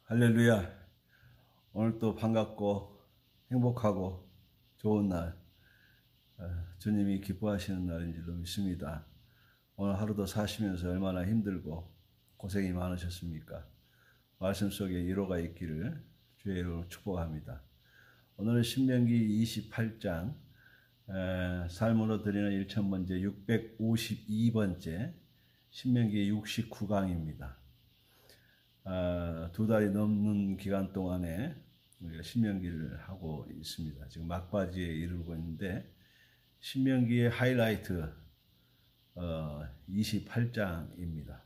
할렐루야. 오늘 또 반갑고 행복하고 좋은 날, 주님이 기뻐하시는 날인 줄로 믿습니다. 오늘 하루도 사시면서 얼마나 힘들고 고생이 많으셨습니까? 말씀 속에 위로가 있기를 주의 이름으로 축복합니다. 오늘은 신명기 28장 삶으로 드리는 1000번째 652번째 신명기 69강입니다. 두 달이 넘는 기간 동안에 우리가 신명기를 하고 있습니다. 지금 막바지에 이르고 있는데 신명기의 하이라이트 28장입니다.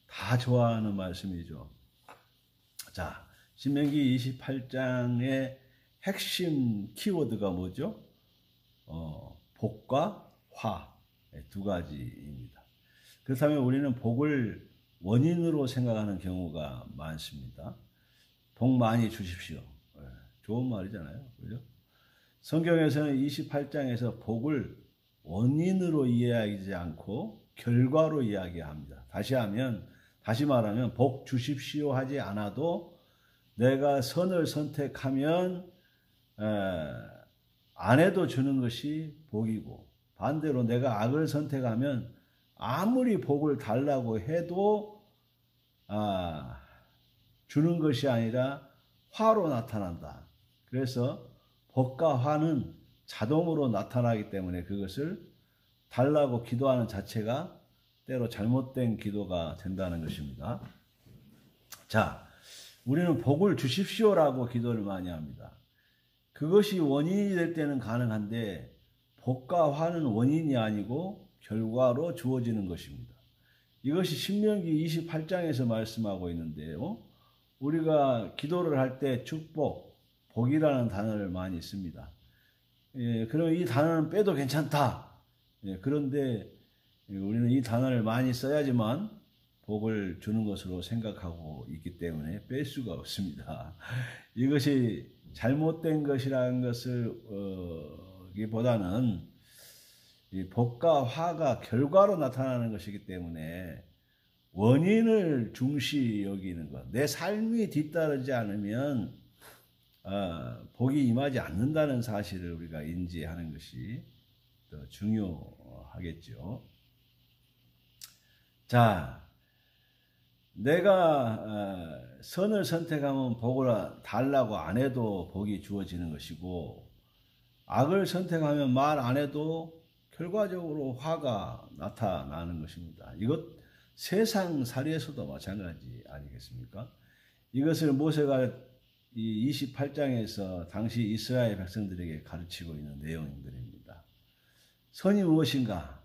다 좋아하는 말씀이죠. 자, 신명기 28장의 핵심 키워드가 뭐죠? 복과 화 두 가지입니다. 그렇다면 우리는 복을 원인으로 생각하는 경우가 많습니다. 복 많이 주십시오. 좋은 말이잖아요. 그죠? 성경에서는 28장에서 복을 원인으로 이해하지 않고 결과로 이야기합니다. 다시 말하면 복 주십시오 하지 않아도 내가 선을 선택하면 안 해도 주는 것이 복이고, 반대로 내가 악을 선택하면 아무리 복을 달라고 해도 주는 것이 아니라 화로 나타난다. 그래서 복과 화는 자동으로 나타나기 때문에 그것을 달라고 기도하는 자체가 때로 잘못된 기도가 된다는 것입니다. 자, 우리는 복을 주십시오라고 기도를 많이 합니다. 그것이 원인이 될 때는 가능한데 복과 화는 원인이 아니고 결과로 주어지는 것입니다. 이것이 신명기 28장에서 말씀하고 있는데요. 우리가 기도를 할 때 축복, 복이라는 단어를 많이 씁니다. 그러면 이 단어는 빼도 괜찮다. 그런데 우리는 이 단어를 많이 써야지만 복을 주는 것으로 생각하고 있기 때문에 뺄 수가 없습니다. 이것이 잘못된 것이라는 것을 보다는 이 복과 화가 결과로 나타나는 것이기 때문에 원인을 중시 여기는 것, 내 삶이 뒤따르지 않으면 복이 임하지 않는다는 사실을 우리가 인지하는 것이 더 중요하겠죠. 자, 내가 선을 선택하면 복을 달라고 안 해도 복이 주어지는 것이고, 악을 선택하면 말 안 해도 결과적으로 화가 나타나는 것입니다. 이것 세상살이에서도 마찬가지 아니겠습니까? 이것을 모세가 이 28장에서 당시 이스라엘 백성들에게 가르치고 있는 내용들입니다. 선이 무엇인가?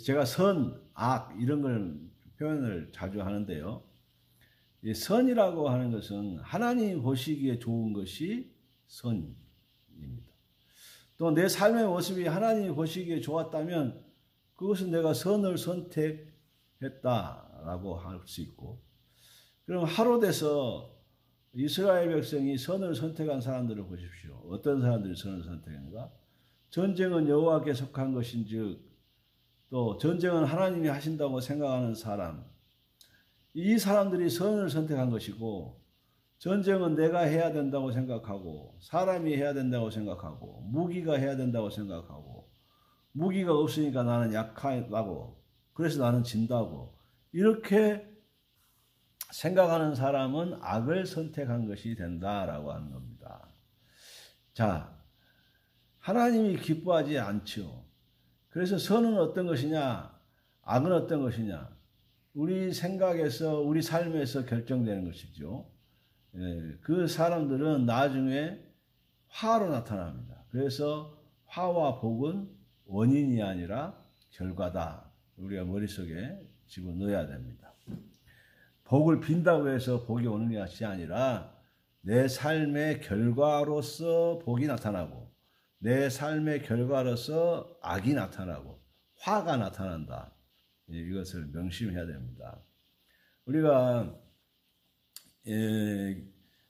제가 선, 악 이런 걸 표현을 자주 하는데요. 이 선이라고 하는 것은 하나님이 보시기에 좋은 것이 선입니다. 또 내 삶의 모습이 하나님이 보시기에 좋았다면 그것은 내가 선을 선택했다라고 할 수 있고, 그럼 하루 돼서 이스라엘 백성이 선을 선택한 사람들을 보십시오. 어떤 사람들이 선을 선택했는가? 전쟁은 여호와께 속한 것인즉, 또 전쟁은 하나님이 하신다고 생각하는 사람, 이 사람들이 선을 선택한 것이고, 전쟁은 내가 해야 된다고 생각하고, 사람이 해야 된다고 생각하고, 무기가 해야 된다고 생각하고, 무기가 없으니까 나는 약하다고, 그래서 나는 진다고, 이렇게 생각하는 사람은 악을 선택한 것이 된다라고 하는 겁니다. 자, 하나님이 기뻐하지 않죠. 그래서 선은 어떤 것이냐, 악은 어떤 것이냐, 우리 생각에서, 우리 삶에서 결정되는 것이죠. 그 사람들은 나중에 화로 나타납니다. 그래서 화와 복은 원인이 아니라 결과다. 우리가 머릿속에 집어넣어야 됩니다. 복을 빈다고 해서 복이 오는 것이 아니라 내 삶의 결과로서 복이 나타나고, 내 삶의 결과로서 악이 나타나고 화가 나타난다. 이것을 명심해야 됩니다. 우리가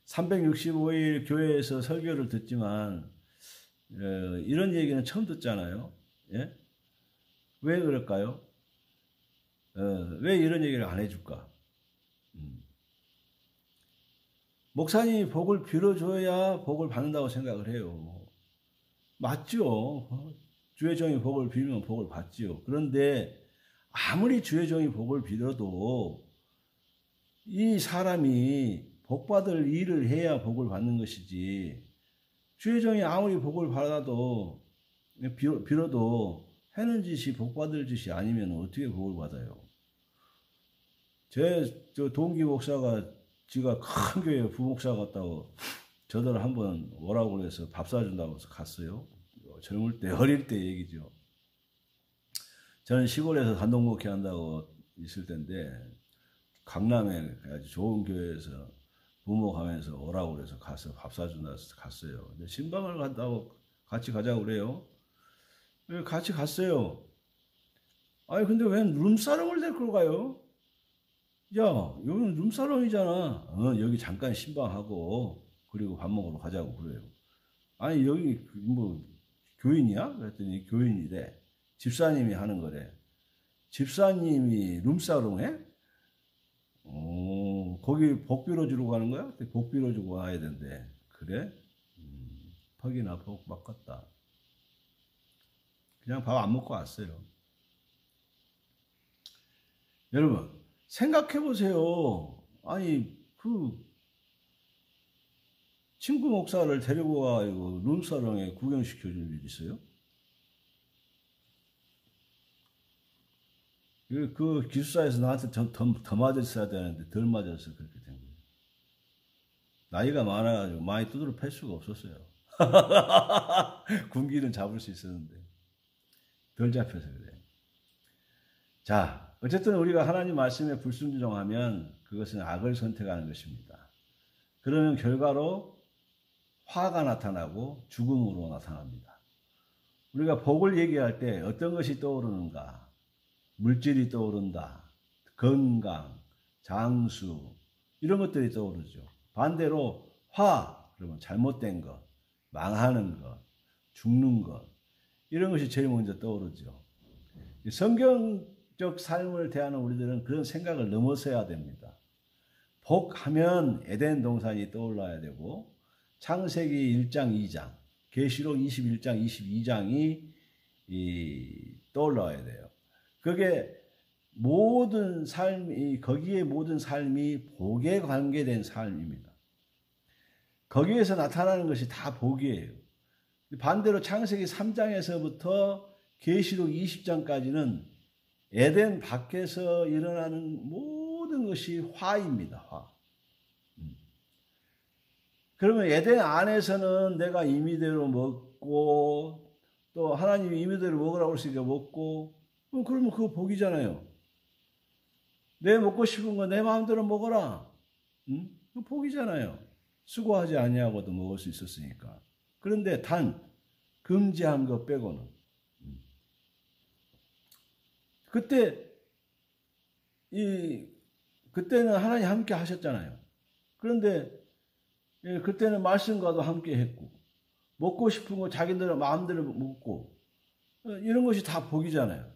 365일 교회에서 설교를 듣지만 이런 얘기는 처음 듣잖아요. 예? 왜 그럴까요? 왜 이런 얘기를 안 해줄까? 목사님이 복을 빌어줘야 복을 받는다고 생각을 해요. 맞죠? 주의 종이 복을 빌면 복을 받지요. 그런데 아무리 주의 종이 복을 빌어도 이 사람이 복받을 일을 해야 복을 받는 것이지, 주의 종이 아무리 복을 받아도 빌어도 해는 짓이 복받을 짓이 아니면 어떻게 복을 받아요? 저 동기 목사가 지가 큰 교회 부목사 같다고 저들 한번 오라고 그래서 밥 사준다고 해서 갔어요. 젊을 때, 어릴 때 얘기죠. 저는 시골에서 단독목회 한다고 있을 때인데 강남에 아주 좋은 교회에서 부목하면서 오라고 그래서 가서 밥 사준다고 해서 갔어요. 근데 신방을 간다고 같이 가자고 그래요. 같이 갔어요. 아니 근데 왜 룸사롱을 데리고 가요? 야, 여기는 룸사롱이잖아. 여기 잠깐 신방하고 그리고 밥 먹으러 가자고 그래요. 아니 여기 뭐 교인이야? 그랬더니 교인이래. 집사님이 하는 거래. 집사님이 룸사롱 해? 거기 복 빌어주러 가는 거야? 복 빌어주고 와야 된대. 그래? 퍽이나 복 바꿨다. 그냥 밥 안 먹고 왔어요. 여러분 생각해 보세요. 아니 그 친구 목사를 데리고 와가지고 룸사롱에 구경시켜 줄 일 있어요? 그 기숙사에서 나한테 더 맞았어야 되는데 덜 맞아서 그렇게 된 거예요. 나이가 많아가지고 많이 두드려 팰 수가 없었어요. 군기는 잡을 수 있었는데 덜 잡혀서 그래요. 자, 어쨌든 우리가 하나님 말씀에 불순종하면 그것은 악을 선택하는 것입니다. 그러면 결과로 화가 나타나고 죽음으로 나타납니다. 우리가 복을 얘기할 때 어떤 것이 떠오르는가? 물질이 떠오른다. 건강, 장수 이런 것들이 떠오르죠. 반대로 화, 그러면 잘못된 것, 망하는 것, 죽는 것 이런 것이 제일 먼저 떠오르죠. 성경적 삶을 대하는 우리들은 그런 생각을 넘어서야 됩니다. 복하면 에덴 동산이 떠올라야 되고 창세기 1장 2장, 계시록 21장 22장이 떠올라야 돼요. 그게 모든 삶이, 거기에 모든 삶이 복에 관계된 삶입니다. 거기에서 나타나는 것이 다 복이에요. 반대로 창세기 3장에서부터 계시록 20장까지는 에덴 밖에서 일어나는 모든 것이 화입니다. 화. 그러면 에덴 안에서는 내가 임의대로 먹고 또 하나님이 임의대로 먹으라고 했으니까 먹고 그러면 그거 복이잖아요. 내 먹고 싶은 거 내 마음대로 먹어라. 그거 복이잖아요. 수고하지 아니하고도 먹을 수 있었으니까. 그런데 단 금지한 것 빼고는 그때는 하나님 함께 하셨잖아요. 그런데 그때는 말씀과도 함께 했고 먹고 싶은 거 자기들 마음대로 먹고 이런 것이 다 복이잖아요.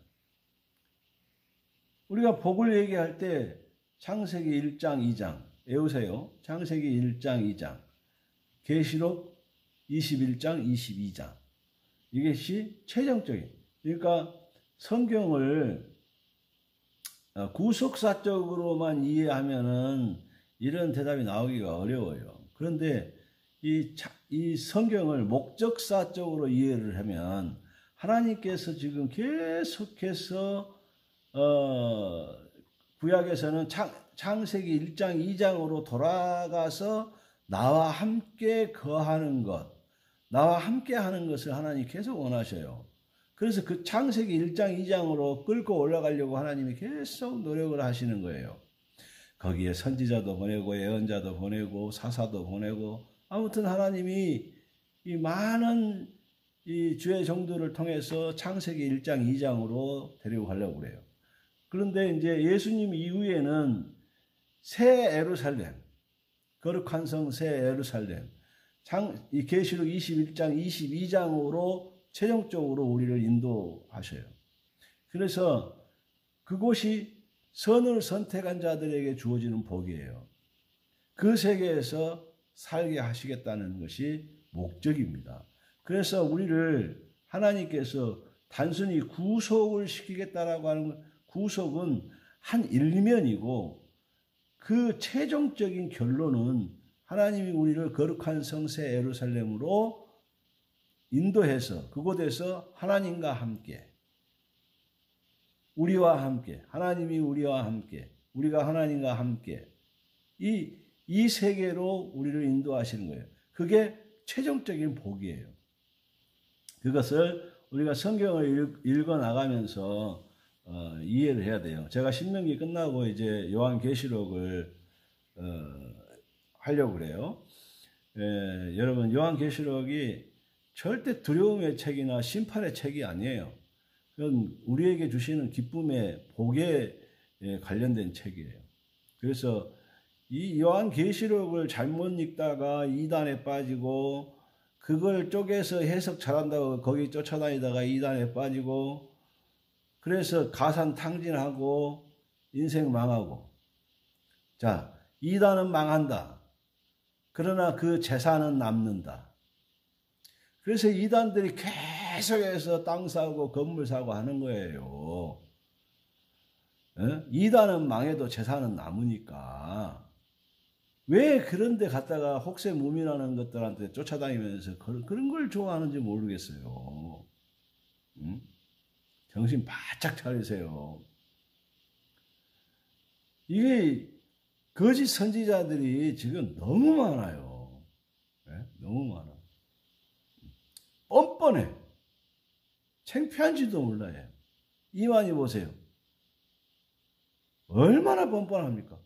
우리가 복을 얘기할 때 창세기 1장 2장 외우세요. 창세기 1장 2장 계시록 21장 22장 이것이 최종적인, 그러니까 성경을 구속사적으로만 이해하면은 이런 대답이 나오기가 어려워요. 그런데 이 성경을 목적사적으로 이해를 하면 하나님께서 지금 계속해서 구약에서는 창세기 1장 2장으로 돌아가서 나와 함께 거하는 것, 나와 함께 하는 것을 하나님이 계속 원하셔요. 그래서 그 창세기 1장 2장으로 끌고 올라가려고 하나님이 계속 노력을 하시는 거예요. 거기에 선지자도 보내고 예언자도 보내고 사사도 보내고 아무튼 하나님이 이 많은 이 주의 종들을 통해서 창세기 1장 2장으로 데리고 가려고 그래요. 그런데 이제 예수님 이후에는 새 예루살렘, 거룩한 성 새 예루살렘, 이 계시록 21장 22장으로 최종적으로 우리를 인도하셔요. 그래서 그곳이 선을 선택한 자들에게 주어지는 복이에요. 그 세계에서 살게 하시겠다는 것이 목적입니다. 그래서 우리를 하나님께서 단순히 구속을 시키겠다라고 하는 구속은 한 일면이고 그 최종적인 결론은 하나님이 우리를 거룩한 성새 예루살렘으로 인도해서 그곳에서 하나님과 함께 우리와 함께 하나님이 우리와 함께 우리가 하나님과 함께 이 세계로 우리를 인도하시는 거예요. 그게 최종적인 복이에요. 그것을 우리가 성경을 읽어 나가면서 이해를 해야 돼요. 제가 신명기 끝나고 이제 요한계시록을 하려고 그래요. 여러분 요한계시록이 절대 두려움의 책이나 심판의 책이 아니에요. 그건 우리에게 주시는 기쁨의 복에 관련된 책이에요. 그래서 이 요한계시록을 잘못 읽다가 이단에 빠지고 그걸 쪼개서 해석 잘한다고 거기 쫓아다니다가 이단에 빠지고 그래서 가산탕진하고 인생 망하고 자 이단은 망한다. 그러나 그 재산은 남는다. 그래서 이단들이 계속해서 땅 사고 건물 사고 하는 거예요. 이단은 망해도 재산은 남으니까 왜 그런 데 갔다가 혹세무민하는 것들한테 쫓아다니면서 그런 걸 좋아하는지 모르겠어요. 정신 바짝 차리세요. 이게 거짓 선지자들이 지금 너무 많아요. 너무 많아. 뻔뻔해. 창피한지도 몰라요. 이만희 보세요. 얼마나 뻔뻔합니까?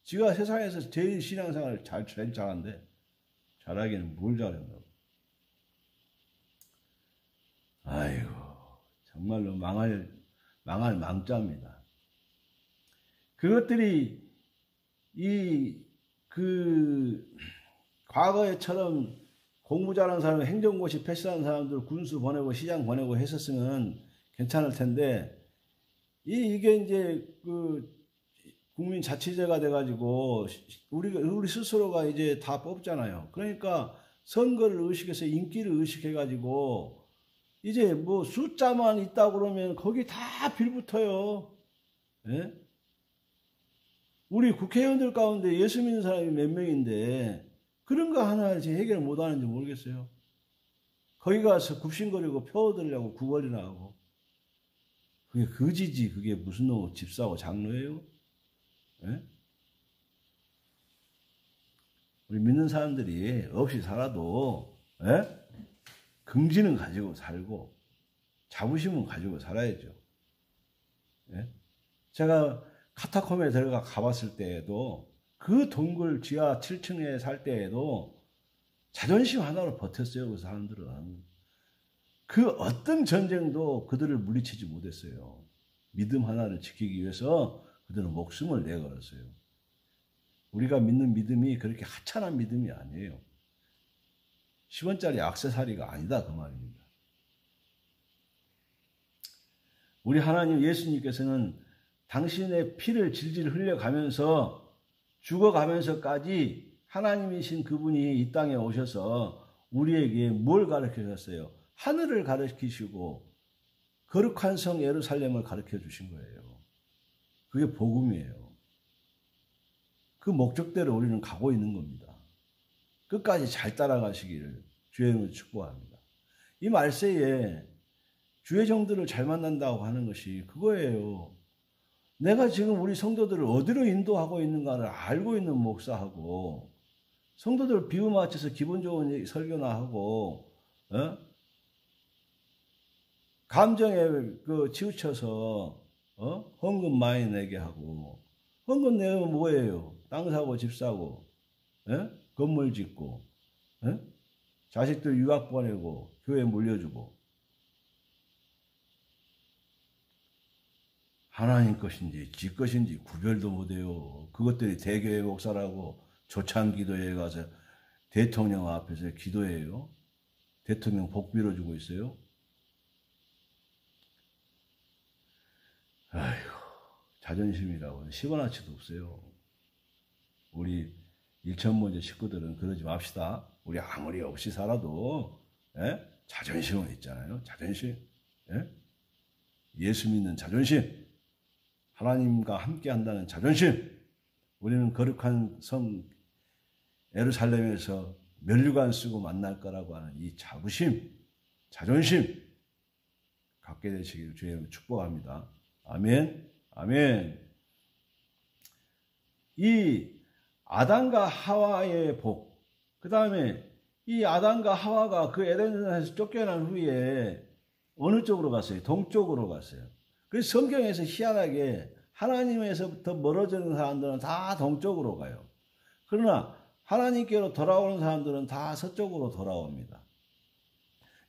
지가 세상에서 제일 신앙생활을 제일 잘한대. 잘하기는 뭘 잘했나. 아이고, 정말로 망할 망자입니다. 그것들이 과거에처럼 공부 잘하는 사람, 행정고시 패스하는 사람들 군수 보내고 시장 보내고 했었으면 괜찮을 텐데, 이게 이제 국민 자치제가 돼가지고 우리 스스로가 이제 다 뽑잖아요. 그러니까 선거를 의식해서 인기를 의식해가지고 이제 뭐 숫자만 있다 그러면 거기 다 빌붙어요. 예? 우리 국회의원들 가운데 예수 믿는 사람이 몇 명인데 그런 거 하나 이제 해결 못 하는지 모르겠어요. 거기 가서 굽신거리고 표 얻으려고 구걸이나 하고. 그게 거지지. 그게 무슨 놈 집사고 장로예요? 예? 우리 믿는 사람들이 없이 살아도 긍지는 가지고 살고 자부심은 가지고 살아야죠. 예? 제가 카타콤에 들어가 가봤을 때에도 그 동굴 지하 7층에 살 때에도 자존심 하나로 버텼어요. 그 사람들은. 그 어떤 전쟁도 그들을 물리치지 못했어요. 믿음 하나를 지키기 위해서 그들은 목숨을 내걸었어요. 우리가 믿는 믿음이 그렇게 하찮은 믿음이 아니에요. 10원짜리 액세서리가 아니다 그 말입니다. 우리 하나님 예수님께서는 당신의 피를 질질 흘려가면서 죽어가면서까지 하나님이신 그분이 이 땅에 오셔서 우리에게 뭘 가르치셨어요? 하늘을 가르치시고 거룩한 성 예루살렘을 가르쳐 주신 거예요. 그게 복음이에요. 그 목적대로 우리는 가고 있는 겁니다. 끝까지 잘 따라가시기를 주의 이름으로 축복합니다. 이 말세에 주의 종들을 잘 만난다고 하는 것이 그거예요. 내가 지금 우리 성도들을 어디로 인도하고 있는가를 알고 있는 목사하고 성도들 비유 맞춰서 기분 좋은 설교나 하고 감정에 치우쳐서 헌금 많이 내게 하고 헌금 내면 뭐예요? 땅 사고 집 사고 건물 짓고 자식들 유학 보내고 교회 물려주고 하나님 것인지 지 것인지 구별도 못해요. 그것들이 대교회 목사라고 조창기도에 가서 대통령 앞에서 기도해요. 대통령 복 빌어주고 있어요. 아이고, 자존심이라고 10원어치도 없어요. 우리 일천문제 식구들은 그러지 맙시다. 우리 아무리 없이 살아도 자존심은 있잖아요. 자존심. 예수 믿는 자존심. 하나님과 함께 한다는 자존심. 우리는 거룩한 성 예루살렘에서 면류관 쓰고 만날 거라고 하는 이 자부심, 자존심 갖게 되시기를 주님으로 축복합니다. 아멘. 아멘. 이 아담과 하와의 복, 그 다음에 이 아담과 하와가 그 에덴에서 쫓겨난 후에 어느 쪽으로 갔어요? 동쪽으로 갔어요. 그래서 성경에서 희한하게 하나님에서부터 멀어지는 사람들은 다 동쪽으로 가요. 그러나 하나님께로 돌아오는 사람들은 다 서쪽으로 돌아옵니다.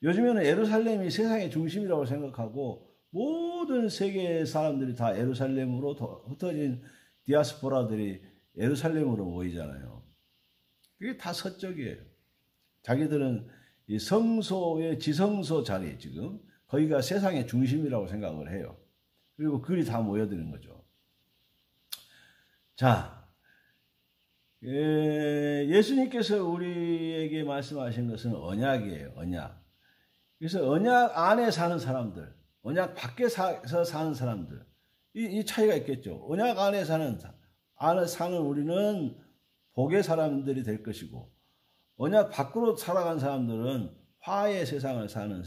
요즘에는 예루살렘이 세상의 중심이라고 생각하고 모든 세계의 사람들이 다 예루살렘으로 흩어진 디아스포라들이 예루살렘으로 모이잖아요. 그게 다 서쪽이에요. 자기들은 이 성소의 지성소 자리 지금 거기가 세상의 중심이라고 생각을 해요. 그리고 그리 다 모여드는 거죠. 자, 예수님께서 우리에게 말씀하신 것은 언약이에요. 언약. 그래서 언약 안에 사는 사람들, 언약 밖에서 사는 사람들, 이 차이가 있겠죠. 언약 안에 사는 우리는 복의 사람들이 될 것이고, 언약 밖으로 살아간 사람들은 화의 세상을 사는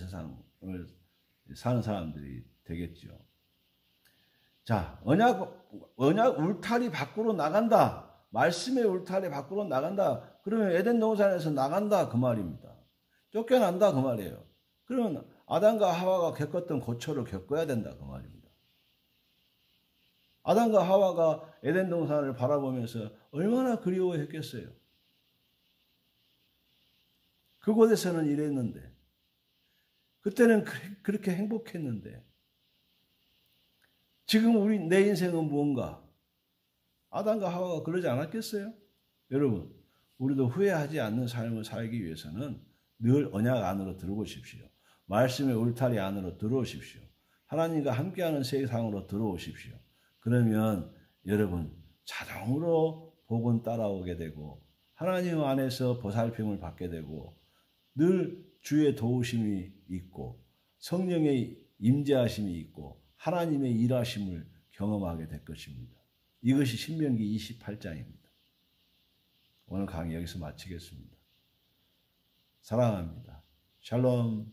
사람들이 되겠죠. 자, 언약 울타리 밖으로 나간다. 말씀의 울타리 밖으로 나간다. 그러면 에덴 동산에서 나간다 그 말입니다. 쫓겨난다 그 말이에요. 그러면 아담과 하와가 겪었던 고초를 겪어야 된다 그 말입니다. 아담과 하와가 에덴 동산을 바라보면서 얼마나 그리워했겠어요. 그곳에서는 이랬는데, 그때는 그렇게 행복했는데, 지금 내 인생은 무언가? 아담과 하와가 그러지 않았겠어요? 여러분, 우리도 후회하지 않는 삶을 살기 위해서는 늘 언약 안으로 들어오십시오. 말씀의 울타리 안으로 들어오십시오. 하나님과 함께하는 세상으로 들어오십시오. 그러면 여러분 자동으로 복은 따라오게 되고 하나님 안에서 보살핌을 받게 되고 늘 주의 도우심이 있고 성령의 임재하심이 있고 하나님의 일하심을 경험하게 될 것입니다. 이것이 신명기 28장입니다. 오늘 강의 여기서 마치겠습니다. 사랑합니다. 샬롬.